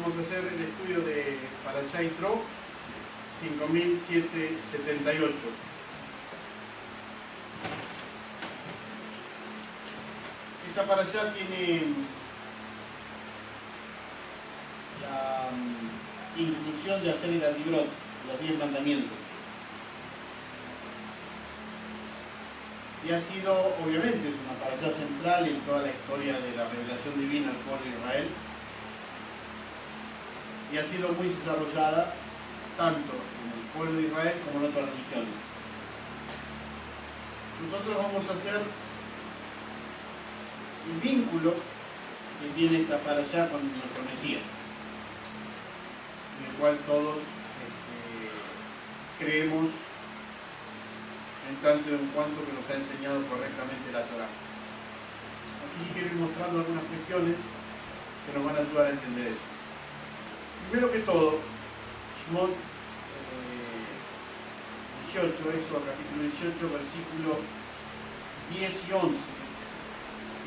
Vamos a hacer el estudio de Parashá Yitro 5778. Esta Parashá tiene la inclusión de hacer el Adibrot, los 10 mandamientos. Y ha sido, obviamente, una parashá central en toda la historia de la revelación divina al pueblo de Israel. Y ha sido muy desarrollada tanto en el pueblo de Israel como en otras religiones. Nosotros vamos a hacer el vínculo que tiene esta parashá con nuestro Mesías, en el cual todos creemos en tanto y en cuanto que nos ha enseñado correctamente la Torá. Así que quiero ir mostrando algunas cuestiones que nos van a ayudar a entender eso. Primero que todo, Shemot 18, Éxodo capítulo 18, versículos 10 y 11,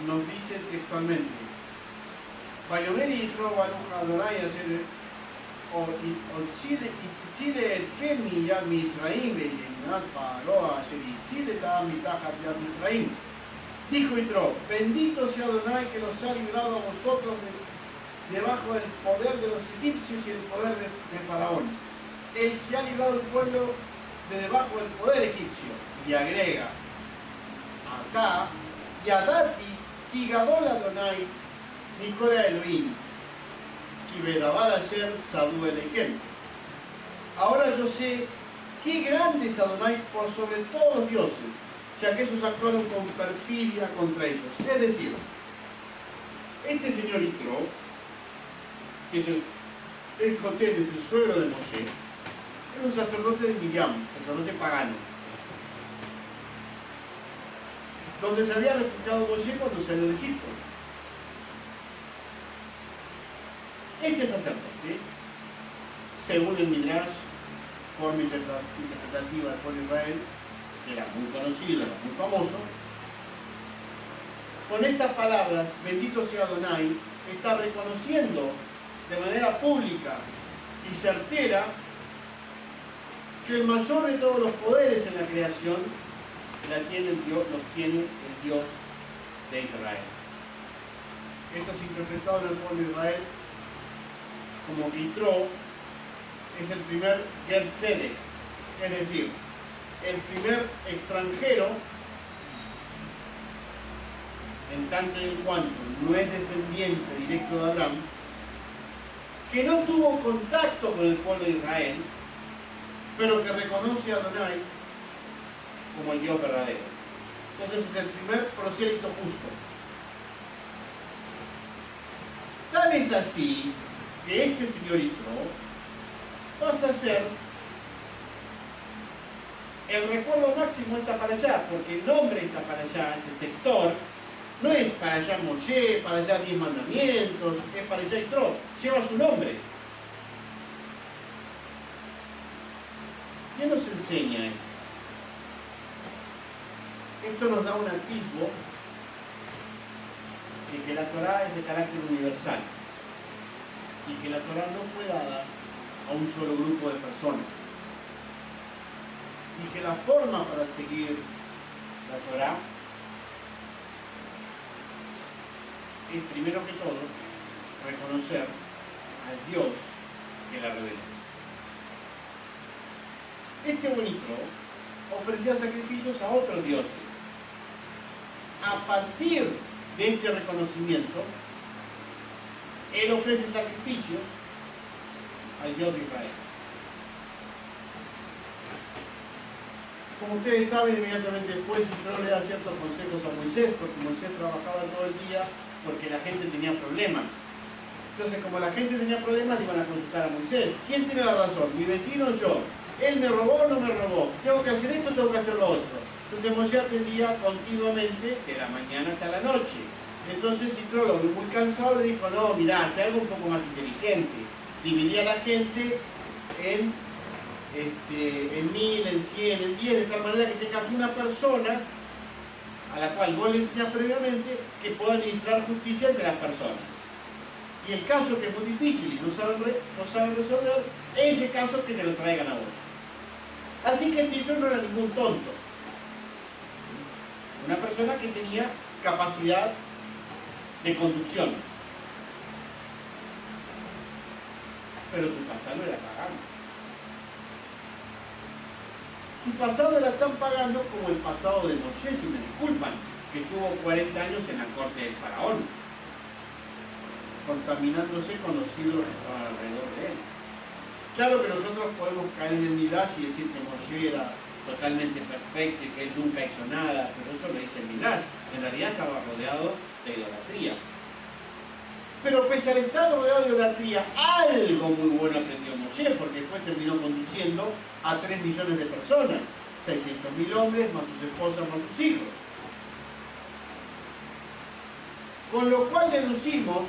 nos dice textualmente: Vayomer Yitro Baruch Adonai Asher Hotzile etchem miyad Misraim ve'yeminat Paro Asher Hitzile ta'am mitachat yad Misraim. Dijo Yitro: bendito sea Adonai que los ha librado a vosotros debajo del poder de los egipcios y el poder de Faraón, el que ha librado al pueblo de debajo del poder egipcio. Y agrega acá: Yadati ki gadol Adonai Nikola Elohim ki bedavar asher sadu elechem. Ahora yo sé qué grande es Adonai por sobre todos los dioses, ya que esos actuaron con perfidia contra ellos. Es decir, este señor Yitro, que es el Jotel, es el suegro de Moshe, era un sacerdote de Miriam, sacerdote pagano, donde se había refugiado Moshe cuando salió de Egipto. Este sacerdote, según el Midrash, forma interpretativa del pueblo de Israel, que era muy conocido, era muy famoso, con estas palabras, bendito sea Adonai, está reconociendo de manera pública y certera que el mayor de todos los poderes en la creación los tiene el Dios de Israel. Esto es interpretado en el pueblo de Israel como que Yitro es el primer Ger Tzedek, es decir, el primer extranjero, en tanto y en cuanto no es descendiente directo de Abraham, que no tuvo contacto con el pueblo de Israel, pero que reconoce a Adonai como el Dios verdadero. Entonces es el primer prosélito justo. Tal es así que este señor Yitro pasa a ser el recuerdo máximo de esta parashá, porque el nombre de esta parashá, este sector, no es Parashá Moshe, Parashá 10 mandamientos, es Parashá Yitro, lleva su nombre. ¿Qué nos enseña esto? Esto nos da un atisbo de que la Torá es de carácter universal y que la Torá no fue dada a un solo grupo de personas, y que la forma para seguir la Torá es, primero que todo, reconocer al Dios que la reveló. Este buen Yitro ofrecía sacrificios a otros dioses. A partir de este reconocimiento, él ofrece sacrificios al Dios de Israel. Como ustedes saben, inmediatamente después Yitro le da ciertos consejos a Moisés, porque Moisés trabajaba todo el día porque la gente tenía problemas. Entonces, como la gente tenía problemas, iban a consultar a Moisés. ¿Quién tiene la razón? ¿Mi vecino o yo? ¿Él me robó o no me robó? ¿Tengo que hacer esto o tengo que hacer lo otro? Entonces Moisés atendía continuamente de la mañana hasta la noche. Entonces Yitro, lo vio muy cansado, le dijo: no, mirá, haz algo un poco más inteligente. Dividía a la gente en 1000, en 100, en 10, de tal manera que tengas una persona a la cual vos le enseñás previamente que pueda administrar justicia entre las personas. y el caso que es muy difícil y no saben resolver, ese caso que te lo traigan a vos. Así que Tito no era ningún tonto. Una persona que tenía capacidad de conducción. Pero su pasado era pagano. Su pasado era tan pagano como el pasado de Moisés, si me disculpan, que tuvo 40 años en la corte del faraón, contaminándose con los ídolos que estaban alrededor de él. Claro que nosotros podemos caer en el Midrash y decir que Moisés era totalmente perfecto y que él nunca hizo nada, pero eso lo dice el Midrash. En realidad estaba rodeado de idolatría. Pero pese al estar rodeado de idolatría, algo muy bueno aprendió Moisés, porque después terminó conduciendo a 3 millones de personas, 600.000 hombres, más sus esposas, más sus hijos. Con lo cual deducimos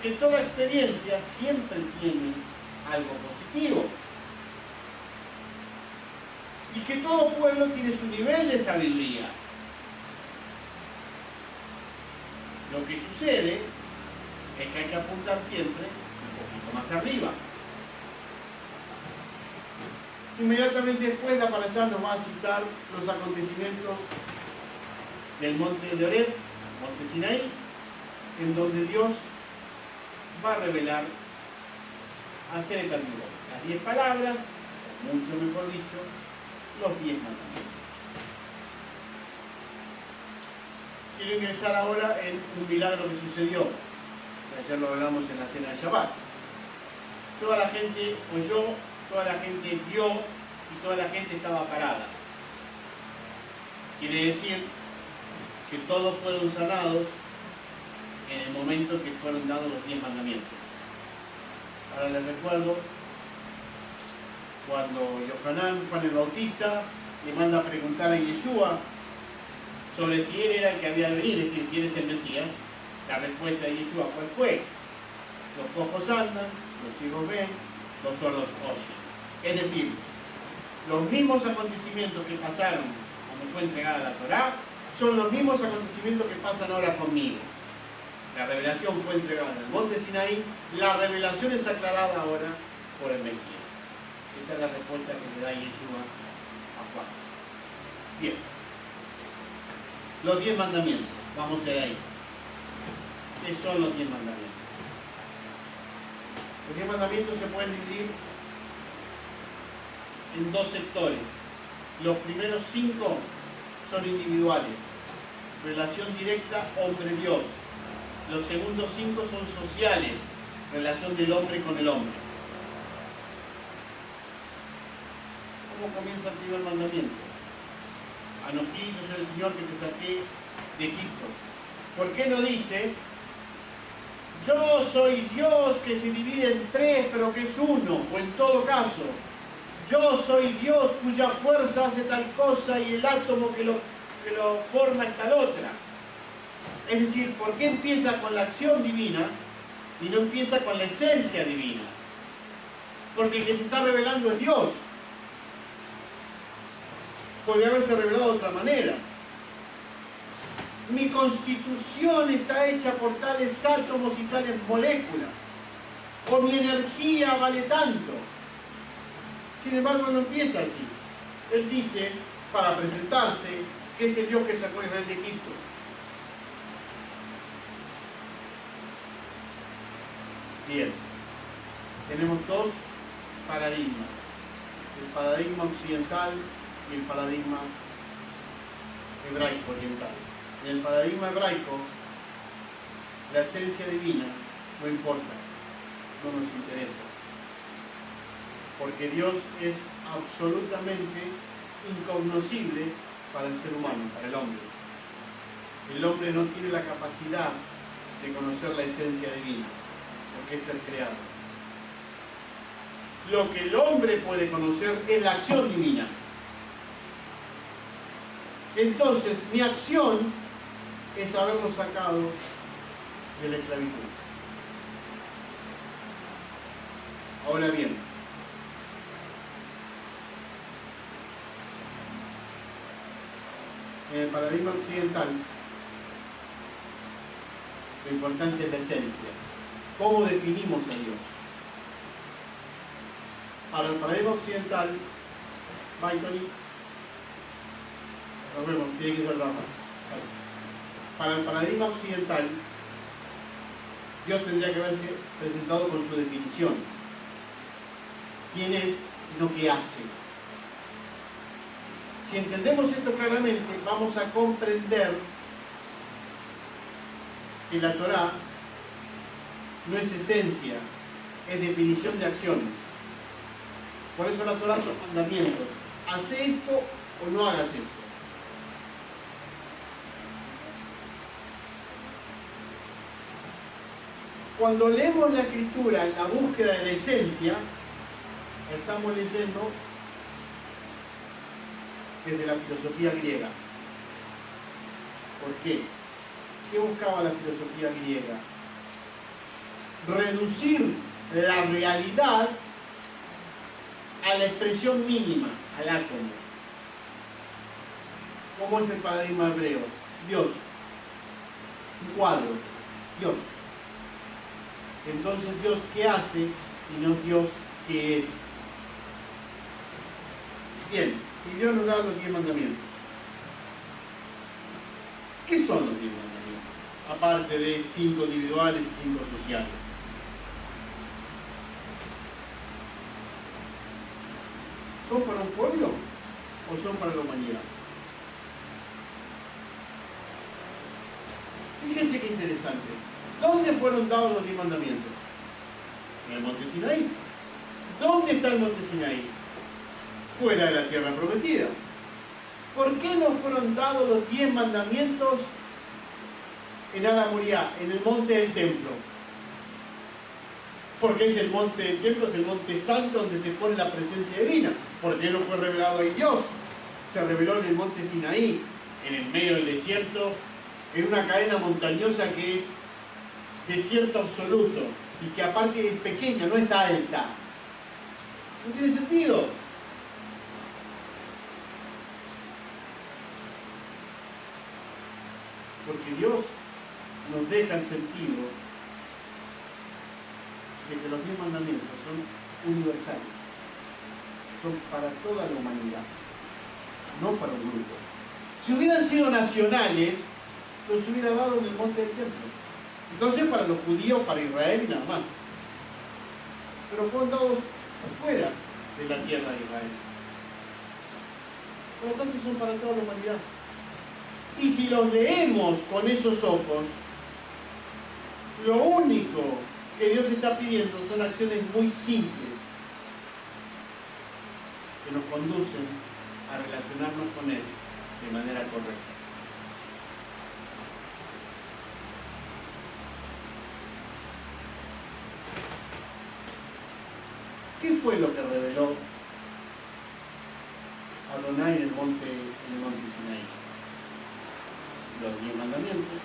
que toda experiencia siempre tiene algo positivo. Y que todo pueblo tiene su nivel de sabiduría. Lo que sucede es que hay que apuntar siempre un poquito más arriba. Inmediatamente después la parashá nos va a citar los acontecimientos del monte de Oreb, monte Sinaí, en donde Dios va a revelar a ser determinado las 10 palabras, o mucho mejor dicho, los 10 mandamientos. Quiero ingresar ahora en un milagro que sucedió, que ayer lo hablamos en la cena de Shabbat. Toda la gente oyó, toda la gente vio y toda la gente estaba parada. Quiere decir que todos fueron sanados en el momento que fueron dados los 10 mandamientos. Ahora les recuerdo cuando Yohanan, Juan el Bautista, le manda a preguntar a Yeshua sobre si él era el que había de venir, es decir, si él es el Mesías. La respuesta de Yeshua, ¿cuál fue? Los cojos andan, los ciegos ven, los sordos oyen. Es decir, los mismos acontecimientos que pasaron cuando fue entregada la Torá son los mismos acontecimientos que pasan ahora conmigo. La revelación fue entregada en el monte Sinaí, la revelación es aclarada ahora por el Mesías. Esa es la respuesta que le da Yeshua a Juan. Bien. Los 10 mandamientos. Vamos a ir ahí. ¿Qué son los 10 mandamientos? Los 10 mandamientos se pueden dividir en 2 sectores. Los primeros 5 son individuales. Relación directa hombre-Dios. Los segundos 5 son sociales. Relación del hombre con el hombre. ¿Cómo comienza el primer mandamiento? Anojí, yo soy el Señor que te saqué de Egipto. ¿Por qué no dice, yo soy Dios que se divide en 3 pero que es uno? O en todo caso, yo soy Dios cuya fuerza hace tal cosa y el átomo que lo forma es tal otra. Es decir, ¿por qué empieza con la acción divina y no empieza con la esencia divina? Porque el que se está revelando es Dios. Podría haberse revelado de otra manera. Mi constitución está hecha por tales átomos y tales moléculas. O mi energía vale tanto. Sin embargo, no empieza así. Él dice, para presentarse, que es el Dios que sacó a Israel de Egipto. Bien. Tenemos 2 paradigmas. El paradigma occidental y el paradigma hebraico oriental. En el paradigma hebraico, la esencia divina no importa, no nos interesa, porque Dios es absolutamente incognoscible para el ser humano, para el hombre. El hombre no tiene la capacidad de conocer la esencia divina, porque es ser creado. Lo que el hombre puede conocer es la acción divina. Entonces, mi acción es habernos sacado de la esclavitud. Ahora bien, en el paradigma occidental, Lo importante es la esencia. ¿Cómo definimos a Dios? Para el paradigma occidental, Tony, tiene que ser Rafa. Para el paradigma occidental, Dios tendría que haberse presentado con su definición. ¿Quién es y no qué hace? Si entendemos esto claramente, vamos a comprender que la Torá no es esencia, es definición de acciones. Por eso la Torá son mandamientos. Hace esto o no hagas esto. Cuando leemos la Escritura en la búsqueda de la esencia, estamos leyendo desde la filosofía griega. ¿Por qué? ¿Qué buscaba la filosofía griega? Reducir la realidad a la expresión mínima, al átomo. ¿Cómo es el paradigma hebreo? Dios. Un cuadro. Dios. Entonces, ¿Dios qué hace y no Dios qué es? Bien, y Dios nos da los 10 mandamientos. ¿Qué son los 10 mandamientos? Aparte de 5 individuales y 5 sociales. ¿Son para un pueblo o son para la humanidad? Fíjense qué interesante. ¿Dónde fueron dados los 10 mandamientos? En el monte Sinaí. ¿Dónde está el monte Sinaí? Fuera de la tierra prometida. ¿Por qué no fueron dados los 10 mandamientos en Al-Moriah, en el monte del templo? Porque es el monte del templo, es el monte santo donde se pone la presencia divina. Porque no fue revelado ahí Dios. Se reveló en el monte Sinaí, en el medio del desierto, en una cadena montañosa que es desierto absoluto y que aparte es pequeña, no es alta. No tiene sentido. Porque Dios nos deja el sentido de que los 10 mandamientos son universales, son para toda la humanidad, no para un grupo. Si hubieran sido nacionales, los hubiera dado en el monte del templo. Entonces para los judíos, para Israel y nada más. Pero fueron dados fuera de la tierra de Israel. Por lo tanto son para toda la humanidad. Y si los leemos con esos ojos, lo único que Dios está pidiendo son acciones muy simples que nos conducen a relacionarnos con Él de manera correcta. ¿Qué fue lo que reveló Adonai en el monte Sinaí? Los 10 mandamientos.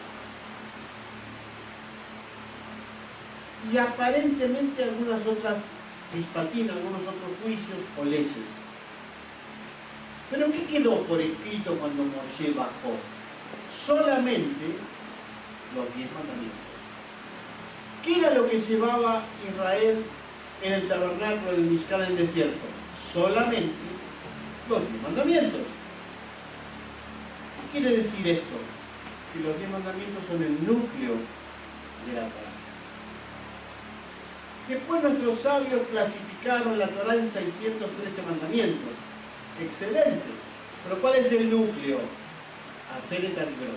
Y aparentemente algunas otras mishpatim, algunos otros juicios o leyes. Pero ¿qué quedó por escrito cuando Moshe bajó? Solamente los 10 mandamientos. ¿Qué era lo que llevaba Israel en el tabernáculo del Mishkan en el desierto? Solamente los 10 mandamientos. ¿Qué quiere decir esto? Que los 10 mandamientos son el núcleo de la Torá. Después nuestros sabios clasificaron la Torá en 613 mandamientos. Excelente. Pero ¿cuál es el núcleo? Hacer el Targro,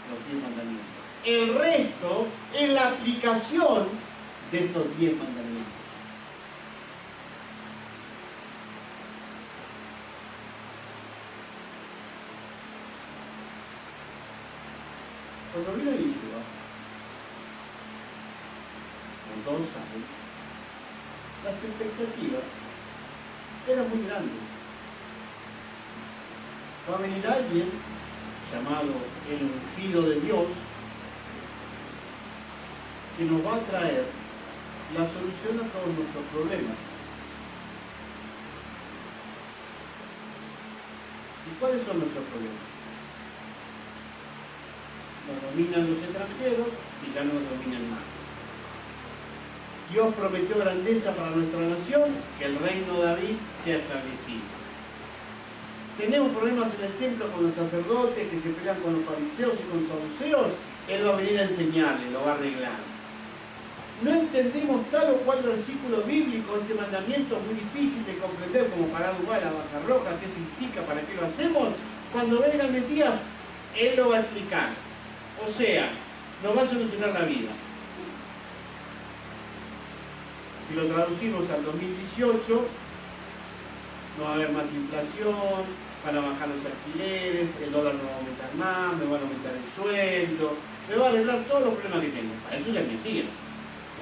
los 10 mandamientos. El resto es la aplicación de estos 10 mandamientos. Cuando vino Yeshua, como todos saben, las expectativas eran muy grandes. Va a venir alguien llamado el ungido de Dios que nos va a traer la solución a todos nuestros problemas. ¿Y cuáles son nuestros problemas? Nos dominan los extranjeros, y ya no nos dominen más. Dios prometió grandeza para nuestra nación, que el reino de David sea establecido. Tenemos problemas en el templo con los sacerdotes que se pelean con los fariseos y con los saduceos. Él va a venir a enseñarle, lo va a arreglar. No entendemos tal o cual versículo bíblico, este mandamiento es muy difícil de comprender, como para Dubá, la baja roja, qué significa, para qué lo hacemos. Cuando venga el Mesías, Él lo va a explicar. O sea, nos va a solucionar la vida. Si lo traducimos al 2018, no va a haber más inflación, van a bajar los alquileres, el dólar no va a aumentar más, me van a aumentar el sueldo, me va a arreglar todos los problemas que tengo. Para eso es el Mesías.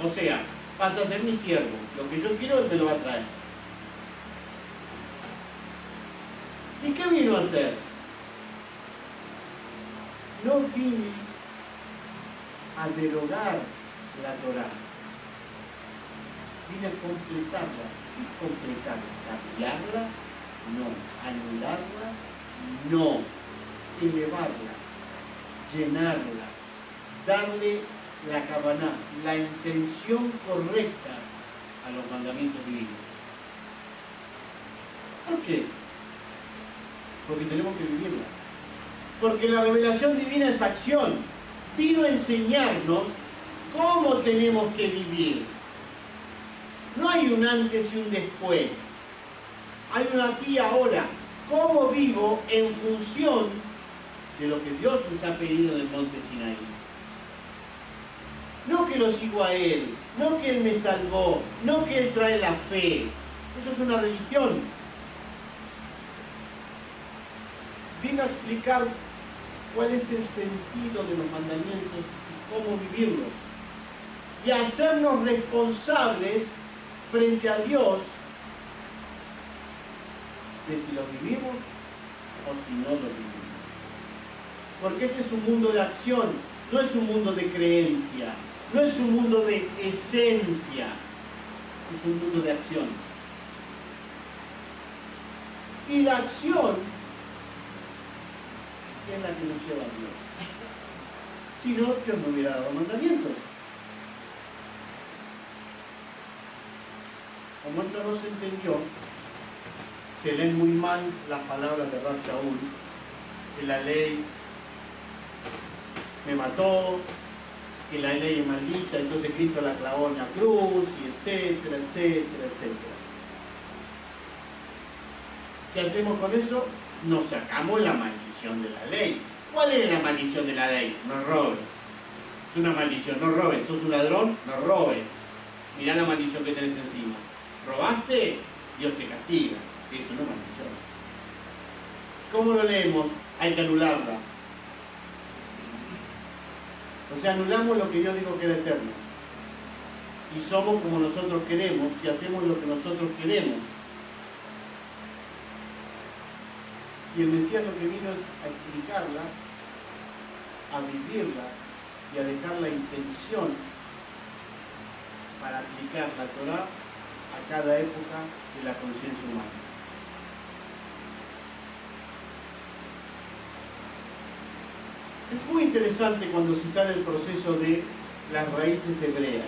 O sea, vas a ser mi siervo. Lo que yo quiero, Él me lo va a traer. ¿Y qué vino a hacer? No vine a derogar la Torá. Vine a completarla. ¿Qué es completarla? ¿Cambiarla? No. ¿Anularla? No. Elevarla. Llenarla. Darle la kavaná, la intención correcta a los mandamientos divinos. ¿Por qué? Porque tenemos que vivirla. Porque la revelación divina es acción. Vino a enseñarnos cómo tenemos que vivir. No hay un antes y un después. Hay un aquí y ahora. ¿Cómo vivo en función de lo que Dios nos ha pedido en el monte Sinaí? No que lo sigo a Él, no que Él me salvó, no que Él trae la fe. Eso es una religión. Vino a explicar cuál es el sentido de los mandamientos y cómo vivirlos. Y a hacernos responsables frente a Dios de si lo vivimos o si no lo vivimos. Porque este es un mundo de acción, no es un mundo de creencia. No es un mundo de esencia, es un mundo de acción. Y la acción es la que nos lleva a Dios. Si no, Dios no hubiera dado mandamientos. Como esto no se entendió, se leen muy mal las palabras de Rab Shaul, que la ley me mató, que la ley es maldita, entonces Cristo la clavó en la cruz, y etcétera, etcétera, etcétera. ¿Qué hacemos con eso? Nos sacamos la maldición de la ley. ¿Cuál es la maldición de la ley? No robes. Es una maldición, no robes. ¿Sos un ladrón? No robes. Mirá la maldición que tenés encima. ¿Robaste? Dios te castiga. Es una maldición. ¿Cómo lo leemos? Hay que anularla. O sea, anulamos lo que Dios dijo que era eterno. Y somos como nosotros queremos y hacemos lo que nosotros queremos. Y el Mesías lo que vino es a explicarla, a vivirla y a dejar la intención para aplicar la Torá a cada época de la conciencia humana. Es muy interesante cuando se está en el proceso de las raíces hebreas.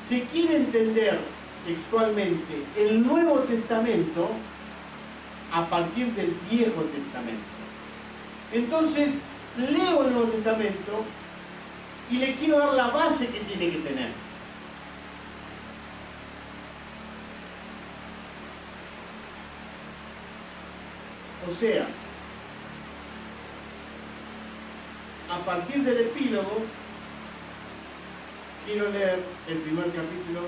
Se quiere entender textualmente el Nuevo Testamento a partir del Viejo Testamento. Entonces, leo el Nuevo Testamento y le quiero dar la base que tiene que tener. O sea, a partir del epílogo, quiero leer el primer capítulo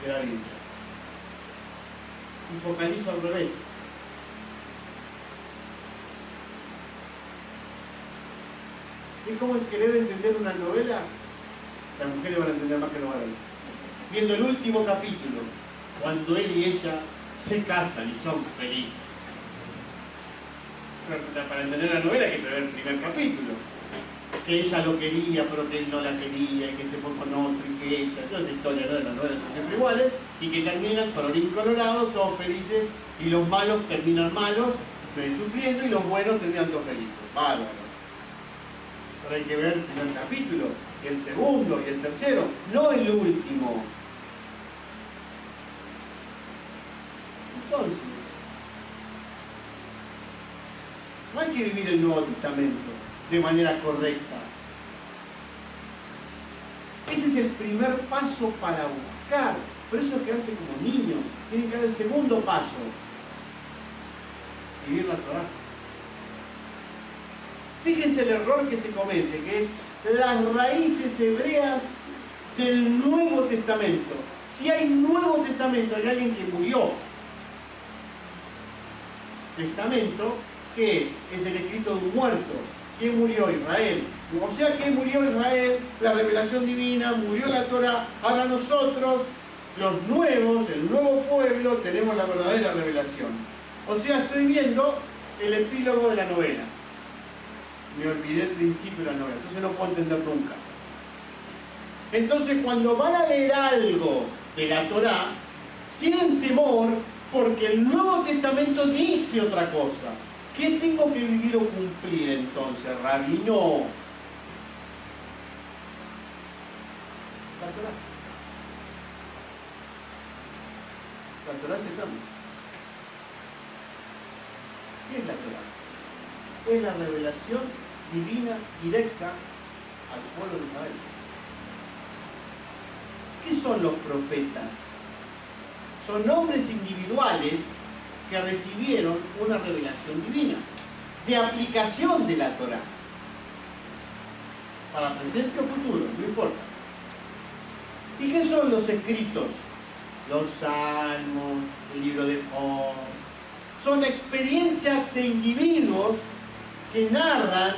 de la Biblia. Y focalizo al revés. Es como el querer entender una novela, las mujeres van a entender más que los varones. Viendo el último capítulo, cuando él y ella se casan y son felices. Para entender la novela hay que ver el primer capítulo. Que ella lo quería, pero que él no la quería, y que se fue con otro, y que ella, todas esas historias de las novelas son siempre iguales, y que terminan colorín colorado, todos felices, y los malos terminan malos, sufriendo, y los buenos terminan todos felices. Bárbaro. pero hay que ver el primer capítulo, y el segundo, y el tercero, no el último. Entonces, no hay que vivir el Nuevo Testamento de manera correcta. Ese es el primer paso para buscar. Por eso es quedarse como niños. Tienen que dar el segundo paso. Vivir la Torá. Fíjense el error que se comete, que es las raíces hebreas del Nuevo Testamento. Si hay Nuevo Testamento, hay alguien que murió. Testamento, ¿qué es? Es el escrito de un muerto. ¿Quién murió? Israel. O sea que murió Israel, la revelación divina, murió la Torá. Ahora nosotros, los nuevos, el nuevo pueblo, tenemos la verdadera revelación. O sea, estoy viendo el epílogo de la novela. Me olvidé el principio de la novela, entonces no puedo entender nunca. Entonces, cuando van a leer algo de la Torá, tienen temor porque el Nuevo Testamento dice otra cosa. ¿Qué tengo que vivir o cumplir entonces, rabino? La Torá. La Torá es eterna. ¿Qué es la Torá? Es la revelación divina directa al pueblo de Israel. ¿Qué son los profetas? Son hombres individuales que recibieron una revelación divina, de aplicación de la Torá, para presente o futuro, no importa. ¿Y qué son los escritos? Los salmos, el libro de Job. Son experiencias de individuos que narran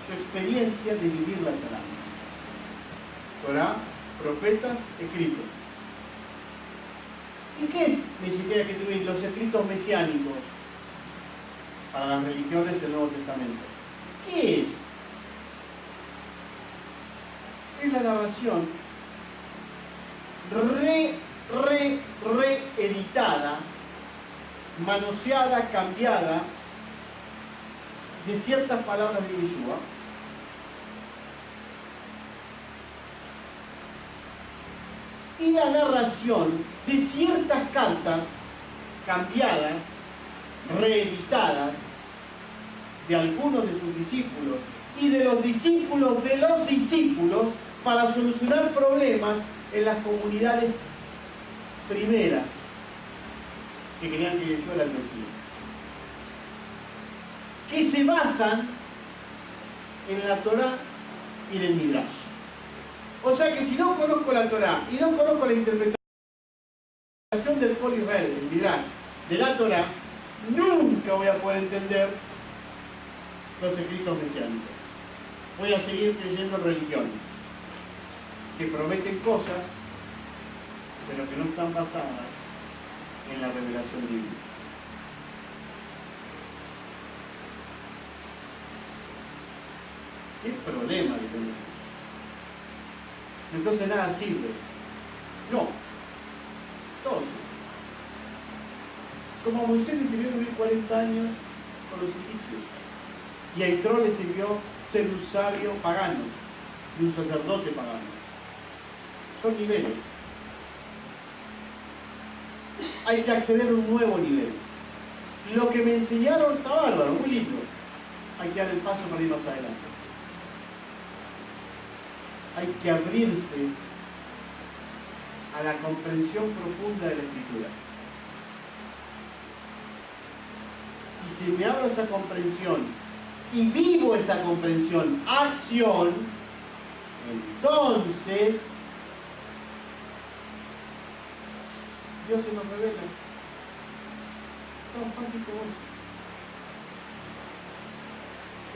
su experiencia de vivir la Torá. Torá, profetas, escritos. ¿Y qué es, ni siquiera que tuvieron los escritos mesiánicos para las religiones del Nuevo Testamento? ¿Qué es? Es la narración reeditada, manoseada, cambiada de ciertas palabras de Yeshua, y la narración de ciertas cartas cambiadas, reeditadas de algunos de sus discípulos y de los discípulos para solucionar problemas en las comunidades primeras que querían que Yeshua era el Mesías, que se basan en la Torá y en el Midrash. O sea que si no conozco la Torá y no conozco la interpretación del pueblo de Israel, del Midrash, de la Torá, nunca voy a poder entender los escritos mesiánicos. Voy a seguir creyendo en religiones que prometen cosas, pero que no están basadas en la revelación divina. ¿Qué problema que tenemos? Entonces nada sirve. No. Todo sirve. Como a Moisés le sirvió vivir 40 años con los egipcios. Y a Yitro le sirvió ser un sabio pagano y un sacerdote pagano. Son niveles. Hay que acceder a un nuevo nivel. Lo que me enseñaron está bárbaro, muy lindo. Hay que dar el paso para ir más adelante. Hay que abrirse a la comprensión profunda de la Escritura. Y si me abro esa comprensión y vivo esa comprensión, acción, entonces Dios se nos revela. Tan fácil como eso.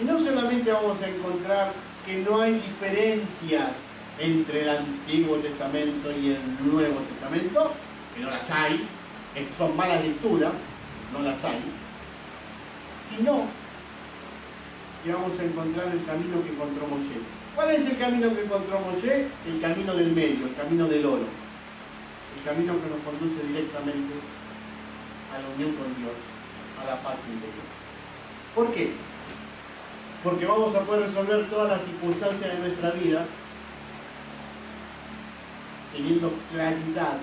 Y no solamente vamos a encontrar que no hay diferencias entre el Antiguo Testamento y el Nuevo Testamento, que no las hay, son malas lecturas, no las hay, sino que vamos a encontrar el camino que encontró Moshe. ¿Cuál es el camino que encontró Moshe? El camino del medio, el camino del oro, el camino que nos conduce directamente a la unión con Dios, a la paz interior. ¿Por qué? Porque vamos a poder resolver todas las circunstancias de nuestra vida teniendo claridad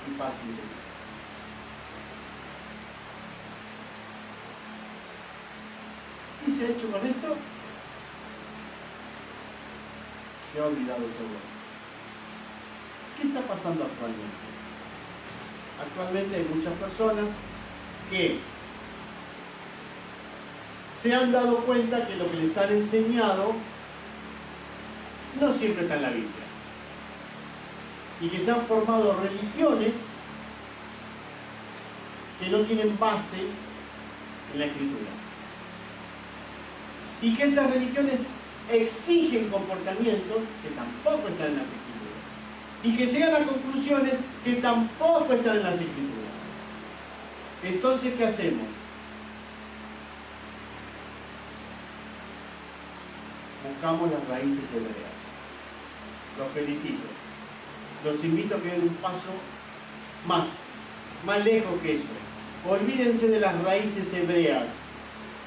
y paz interior. ¿Qué se ha hecho con esto? Se ha olvidado todo eso. ¿Qué está pasando actualmente? Actualmente hay muchas personas que se han dado cuenta que lo que les han enseñado no siempre está en la Biblia. Y que se han formado religiones que no tienen base en la Escritura. Y que esas religiones exigen comportamientos que tampoco están en las Escrituras. Y que llegan a conclusiones que tampoco están en las Escrituras. Entonces, ¿qué hacemos? Buscamos las raíces hebreas. Los felicito. Los invito a que den un paso más lejos que eso. Olvídense de las raíces hebreas.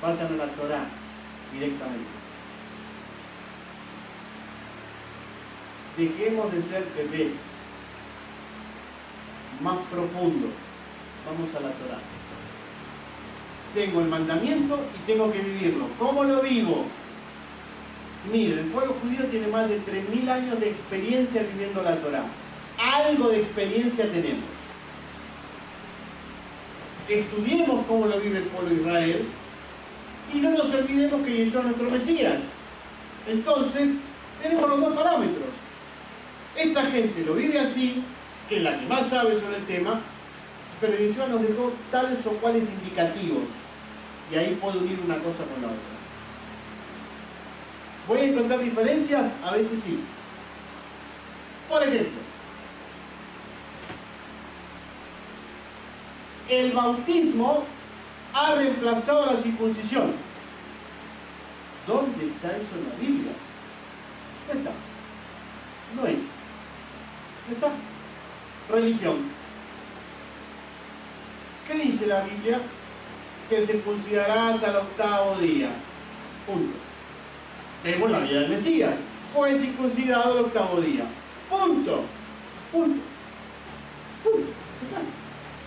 Vayan a la Torá directamente. Dejemos de ser bebés. Más profundo. Vamos a la Torá. Tengo el mandamiento y tengo que vivirlo. ¿Cómo lo vivo? Miren, el pueblo judío tiene más de 3000 años de experiencia viviendo la Torá. Algo de experiencia tenemos. Estudiemos cómo lo vive el pueblo de Israel y no nos olvidemos que Yeshua es nuestro Mesías. Entonces, tenemos los dos parámetros. Esta gente lo vive así, que es la que más sabe sobre el tema, pero Yeshua nos dejó tales o cuales indicativos. Y ahí puedo unir una cosa con la otra. ¿Voy a encontrar diferencias? A veces sí. Por ejemplo, el bautismo ha reemplazado la circuncisión. ¿Dónde está eso en la Biblia? No está. No es. No está. Religión. ¿Qué dice la Biblia? Que circuncidarás al 8º día. Punto. Vemos la vida del Mesías. Fue circuncidado al 8º día. Punto. Punto. Punto. Está.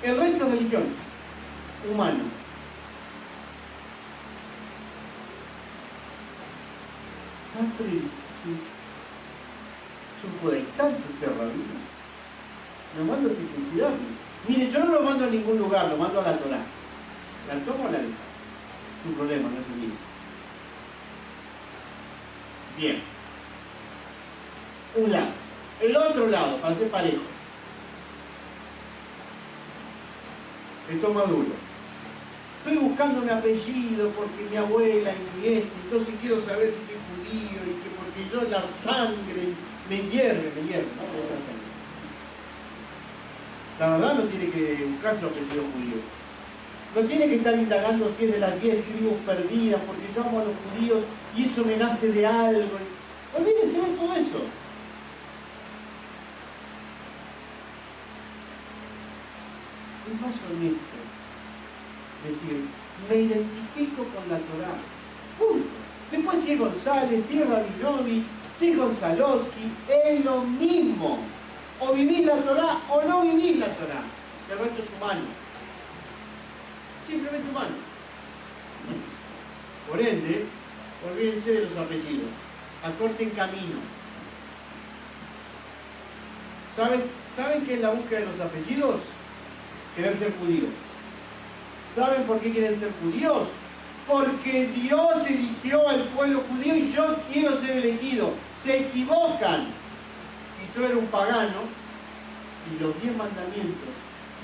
El resto es religión. Humano. Es un judaizante usted, rabino. Lo mando a circuncidarme. Mire, yo no lo mando a ningún lugar, lo mando a la Torá. ¿La tomo o la dejo? Es un problema, no es un lío. Bien. Un lado. El otro lado, para ser parejos. Esto más duro. Estoy buscando un apellido porque mi abuela y mi entonces quiero saber si soy judío y que porque yo la sangre me hierve, ¿no? La verdad no tiene que buscar su apellido judío. No tiene que estar indagando si es de las 10 tribus perdidas, porque yo amo a los judíos y eso me nace de algo. Olvídense de todo eso. Es más honesto decir, me identifico con la Torá. Punto. Después si es González, si es Rabinovich, si es Gonzalowski, es lo mismo. O vivís la Torá o no vivís la Torá. El resto es humano. Simplemente humano. Por ende, olvídense de los apellidos. Acorten camino. ¿Saben qué es la búsqueda de los apellidos? Querer ser judío. ¿Saben por qué quieren ser judíos? Porque Dios eligió al pueblo judío y yo quiero ser elegido. Se equivocan. Y tú eres un pagano y los 10 mandamientos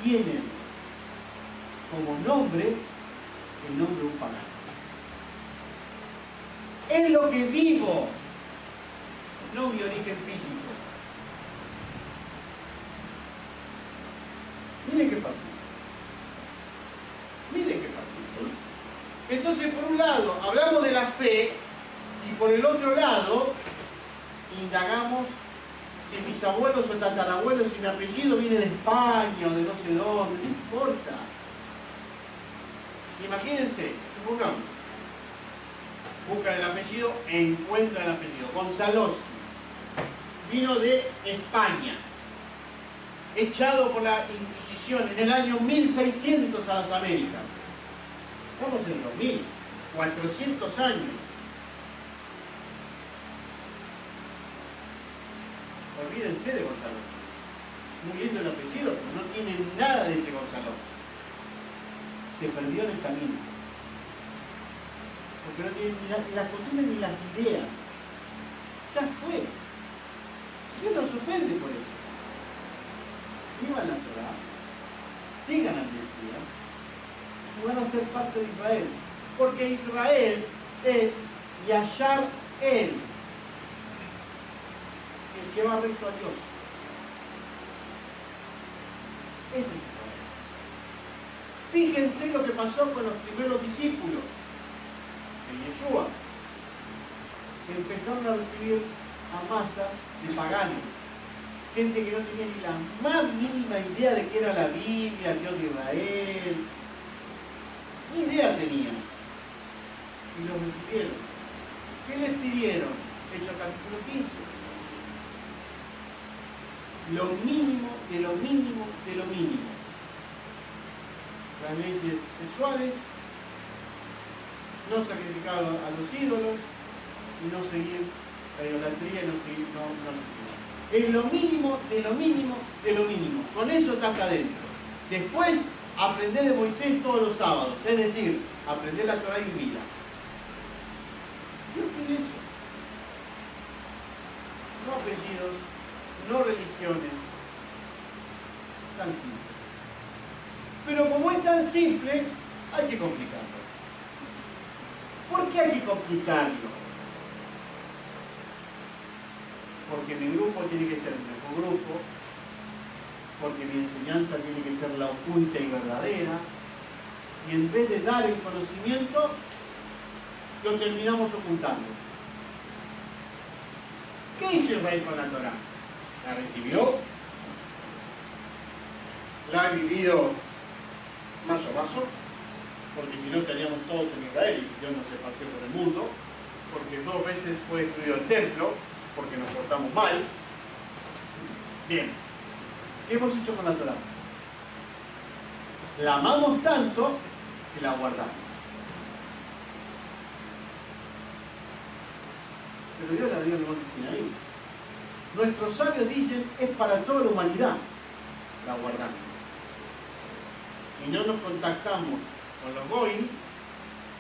tienen como nombre el nombre de un pagano. Es lo que vivo, no mi origen físico. Miren qué fácil. Miren qué fácil. Entonces, por un lado, hablamos de la fe y por el otro lado, indagamos si mis abuelos o tatarabuelos, si mi apellido viene de España o de no sé dónde, no importa. Imagínense, supongamos, buscan el apellido, encuentran el apellido. Gonzalowski vino de España, echado por la Inquisición en el año 1600 a las Américas. Estamos en los 1400 años. Olvídense de Gonzalowski. Muy lindo el apellido, pero no tiene nada de ese Gonzalowski. Se perdió en el camino. Porque no tiene ni las costumbres ni las ideas. Ya fue. Dios nos ofende por eso. Vivan la Torá, sigan al Mesías y van a ser parte de Israel. Porque Israel es Yashar él, el que va recto a Dios. Ese es Israel. Fíjense lo que pasó con los primeros discípulos de Yeshua, que empezaron a recibir a masas de paganos, gente que no tenía ni la más mínima idea de qué era la Biblia, el Dios de Israel, ni idea tenían, y los recibieron. ¿Qué les pidieron? Hechos capítulo 15. Lo mínimo de lo mínimo de lo mínimo. Las leyes sexuales, no sacrificar a los ídolos, y no seguir la idolatría y no asesinar. Es lo mínimo de lo mínimo de lo mínimo. Con eso estás adentro. Después, aprender de Moisés todos los sábados. Es decir, aprender la Torá y vida. Dios pide eso. No apellidos, no religiones. Tan simple. Pero como es tan simple, hay que complicarlo. ¿Por qué hay que complicarlo? Porque mi grupo tiene que ser el mejor grupo, porque mi enseñanza tiene que ser la oculta y verdadera, y en vez de dar el conocimiento, lo terminamos ocultando. ¿Qué hizo Israel con la Torá? ¿La recibió? ¿La ha vivido más o más? Porque si no estaríamos todos en Israel y Dios nos esparció por el mundo, porque 2 veces fue destruido el templo, porque nos portamos mal. Bien, ¿qué hemos hecho con la Torá? La amamos tanto que la guardamos. Pero Dios la dio en el monte Sinaí. Nuestros sabios dicen, es para toda la humanidad. La guardamos. Y no nos contactamos con los goyim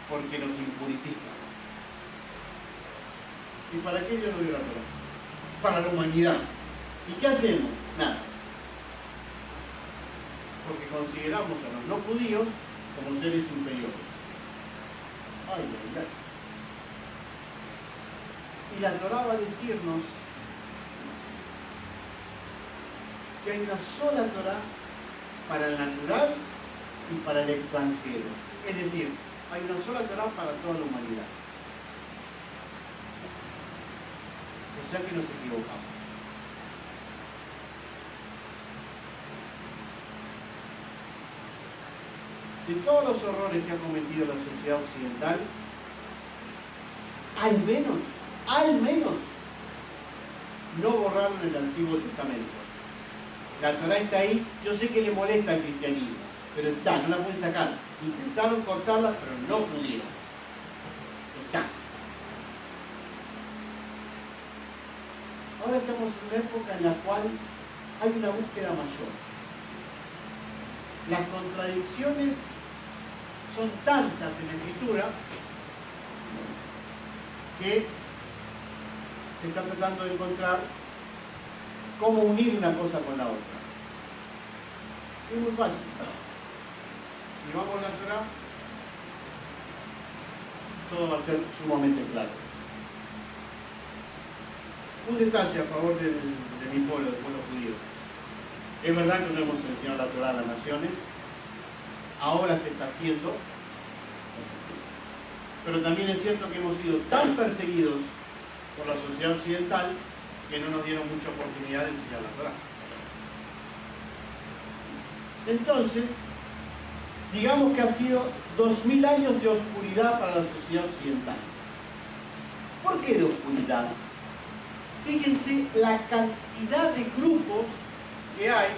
porque nos impurifican. ¿Y para qué Dios nos dio la Torá? Para la humanidad. ¿Y qué hacemos? Nada. Porque consideramos a los no judíos como seres inferiores. Ay, ay, ay. Y la Torá va a decirnos que hay una sola Torá para el natural y para el extranjero. Es decir, hay una sola Torá para toda la humanidad. O sea que nos equivocamos. De todos los horrores que ha cometido la sociedad occidental, al menos, no borraron el Antiguo Testamento. La Torá está ahí, yo sé que le molesta al cristianismo, pero está, no la pueden sacar. Intentaron cortarla, pero no pudieron. Está. Ahora estamos en una época en la cual hay una búsqueda mayor. Las contradicciones son tantas en la Escritura que se está tratando de encontrar cómo unir una cosa con la otra. Es muy fácil. Llevamos la Torá, todo va a ser sumamente claro. Un detalle a favor de mi pueblo, del pueblo judío. Es verdad que no hemos enseñado la Torá a las naciones, ahora se está haciendo, pero también es cierto que hemos sido tan perseguidos por la sociedad occidental que no nos dieron mucha oportunidad de enseñar la Torá. Entonces, digamos que ha sido 2000 años de oscuridad para la sociedad occidental. ¿Por qué de oscuridad? Fíjense la cantidad de grupos que hay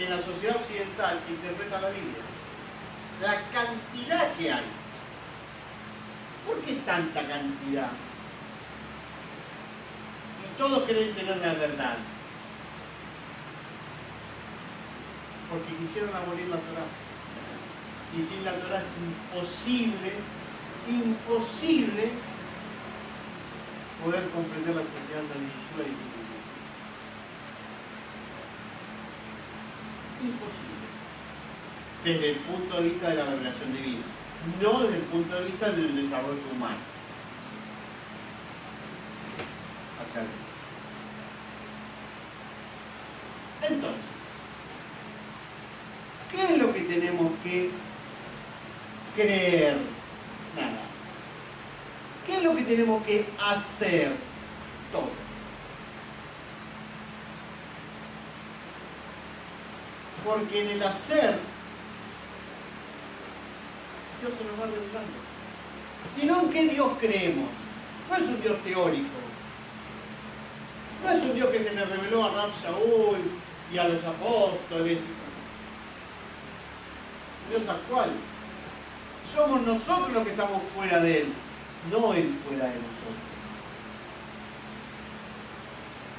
en la sociedad occidental que interpretan la Biblia. La cantidad que hay. ¿Por qué tanta cantidad? Y todos creen tener la verdad. Porque quisieron abolir la Torá. Y sin la Torá es imposible poder comprender las enseñanzas de Yeshua y sus discípulos. Imposible. Desde el punto de vista de la revelación divina, no desde el punto de vista del desarrollo humano. Acá. Entonces, ¿qué es lo que tenemos que creer? Nada. ¿Qué es lo que tenemos que hacer? Todo. Porque en el hacer, Dios se nos va revelando. Sino en qué Dios creemos. No es un Dios teórico. No es un Dios que se le reveló a Rab Shaul y a los apóstoles. Dios actual. Somos nosotros los que estamos fuera de Él, no Él fuera de nosotros.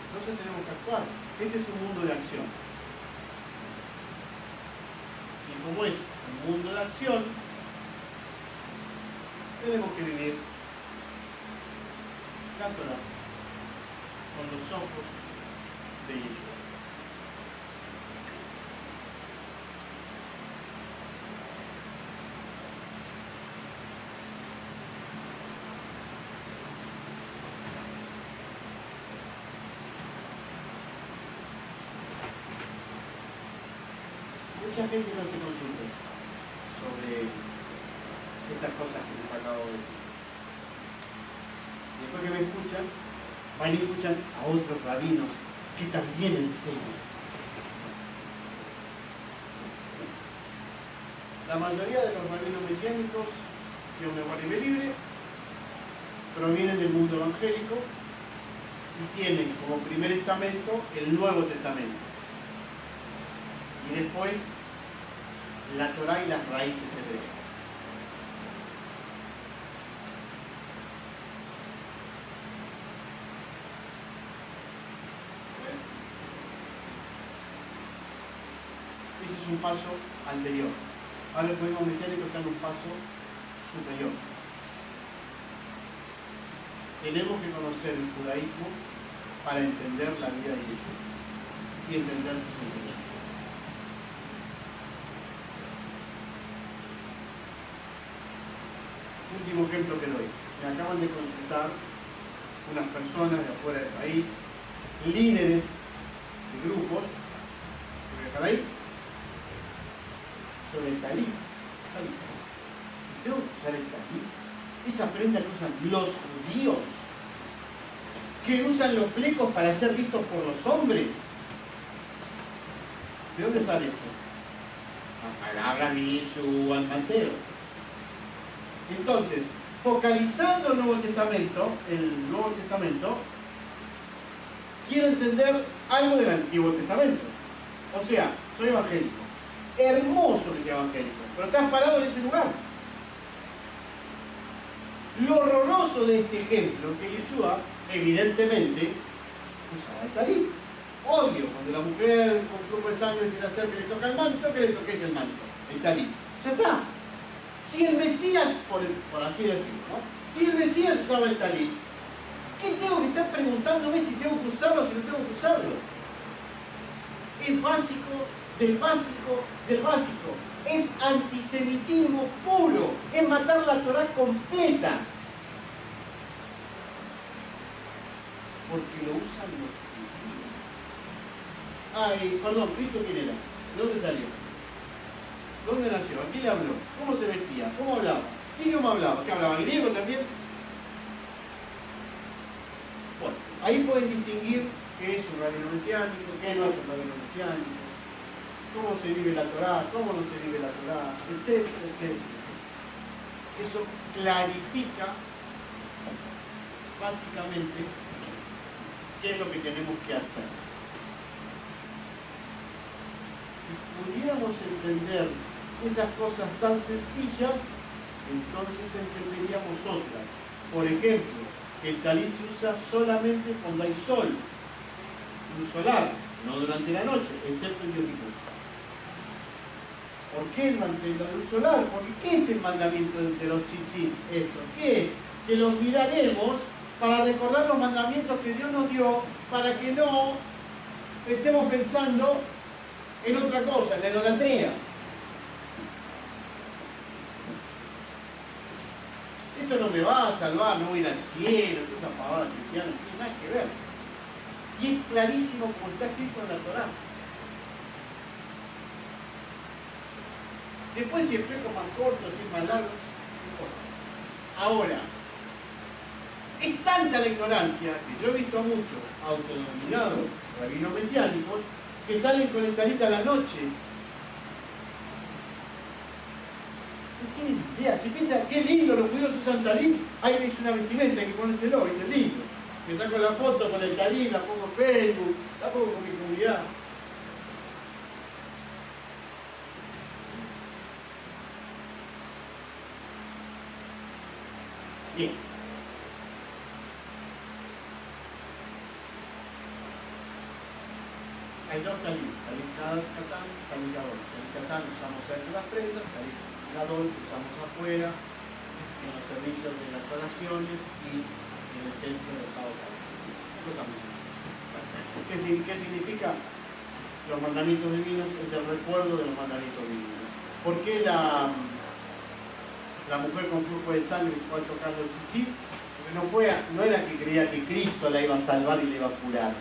Entonces tenemos que actuar. Este es un mundo de acción. Y como es un mundo de acción, tenemos que vivir la Torá con los ojos de Yeshua. Mucha gente no hace consultas sobre estas cosas que les acabo de decir. Después que me escuchan, van y escuchan a otros rabinos que también enseñan. La mayoría de los rabinos mesiánicos, que me guarde libre, provienen del mundo evangélico y tienen como primer estamento el Nuevo Testamento. Y después la Torá y las raíces hebreas. Ese es un paso anterior. Ahora el judaísmo mesiánico está en un paso superior. Tenemos que conocer el judaísmo para entender la vida de Jesús y entender sus enseñanzas. Último ejemplo que doy. Me acaban de consultar unas personas de afuera del país, líderes de grupos, ¿puede estar ahí? Sobre el talí. ¿Tengo que usar el talí? Esa prenda que usan los judíos, que usan los flecos para ser vistos por los hombres. ¿De dónde sale eso? La palabra de Yeshua al Mateo. Entonces, focalizando el Nuevo Testamento, quiero entender algo del Antiguo Testamento. O sea, soy evangélico. Hermoso que sea evangélico, pero estás parado en ese lugar. Lo horroroso de este ejemplo es que Yeshua, evidentemente, usaba el talí. Obvio, cuando la mujer con flujo de sangre se le acerca y le toca el manto, que le toques el manto, el talí. Ya está. Si el Mesías, por así decirlo, ¿no? Si el Mesías usaba el talí, ¿qué tengo que estar preguntándome si tengo que usarlo o si no tengo que usarlo? Es básico, del básico, del básico. Es antisemitismo puro. Es matar la Torá completa. Porque lo usan los judíos. Ay, perdón, ¿Cristo quién era? ¿De dónde salió? ¿Dónde nació? ¿A quién le habló? ¿Cómo se vestía? ¿Cómo hablaba? ¿Qué idioma hablaba? ¿Qué hablaba? ¿Griego también? Bueno, ahí pueden distinguir qué es un rabino mesiánico, qué no es un rabino mesiánico. cómo se vive la Torá, cómo no se vive la Torá, etcétera, etcétera. Eso clarifica básicamente qué es lo que tenemos que hacer. Si pudiéramos entender esas cosas tan sencillas, entonces entenderíamos otras. Por ejemplo, el talit se usa solamente cuando hay sol, luz solar, no durante la noche, excepto en Yom Kippur. ¿Por qué durante la luz solar? Porque ¿qué es el mandamiento de los tzitzit? Esto, ¿qué es? Que los miraremos para recordar los mandamientos que Dios nos dio, para que no estemos pensando en otra cosa, en la idolatría. Esto no me va a salvar, no voy a ir al cielo, toda esa pavada cristiana, no tiene nada que ver. Y es clarísimo como está escrito en la Torá. Después si el fleco más corto, si es más largo, no importa. Ahora, es tanta la ignorancia que yo he visto a muchos autodenominados rabinos mesiánicos que salen con el talit a la noche. No tienen idea. Si piensan, qué lindo, los judíos usan talit, ahí me hizo una vestimenta, hay que ponérselo, ¿viste? Lindo. Me saco la foto con el talit, la pongo en Facebook, la pongo con mi comunidad. Bien. Hay dos talit, talit catán, talit gadol. Talit catán usamos dentro de las prendas, talit gadol usamos afuera, en los servicios de las oraciones y en el templo de los sábados. Eso es amor. ¿Qué significa? Los mandamientos divinos es el recuerdo de los mandamientos divinos. ¿Por qué la mujer con flujo de sangre fue a tocar los tzitzit? Porque no era que creía que Cristo la iba a salvar y la iba a curar.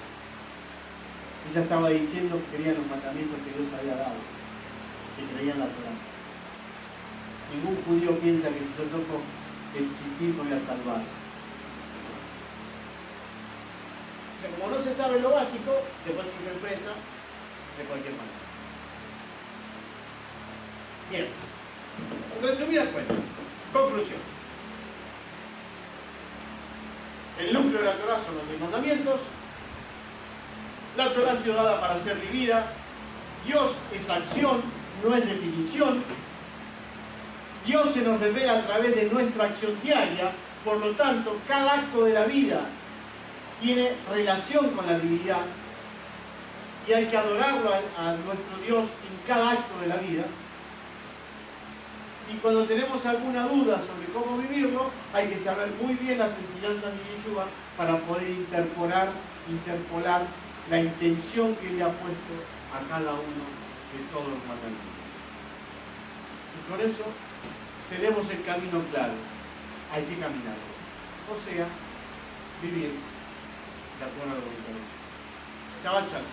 Ella estaba diciendo que creía en los mandamientos que Dios había dado, que creía en la Torá. Ningún judío piensa que si yo toco el tzitzit me voy a salvar. O sea, como no se sabe lo básico, después se interpreta de cualquier manera. Bien. Resumidas cuentas. Conclusión. El núcleo de la Torá son los 10 mandamientos. La Torá ha sido dada para ser vivida. Dios es acción, no es definición. Dios se nos revela a través de nuestra acción diaria. Por lo tanto, cada acto de la vida tiene relación con la divinidad. Y hay que adorarlo a nuestro Dios en cada acto de la vida. Y cuando tenemos alguna duda sobre cómo vivirlo, hay que saber muy bien las enseñanzas de Yeshua para poder interpolar la intención que le ha puesto a cada uno de todos los mandamientos. Y con eso tenemos el camino claro. Hay que caminarlo. O sea, vivir de acuerdo a lo que Shabbat Shalom.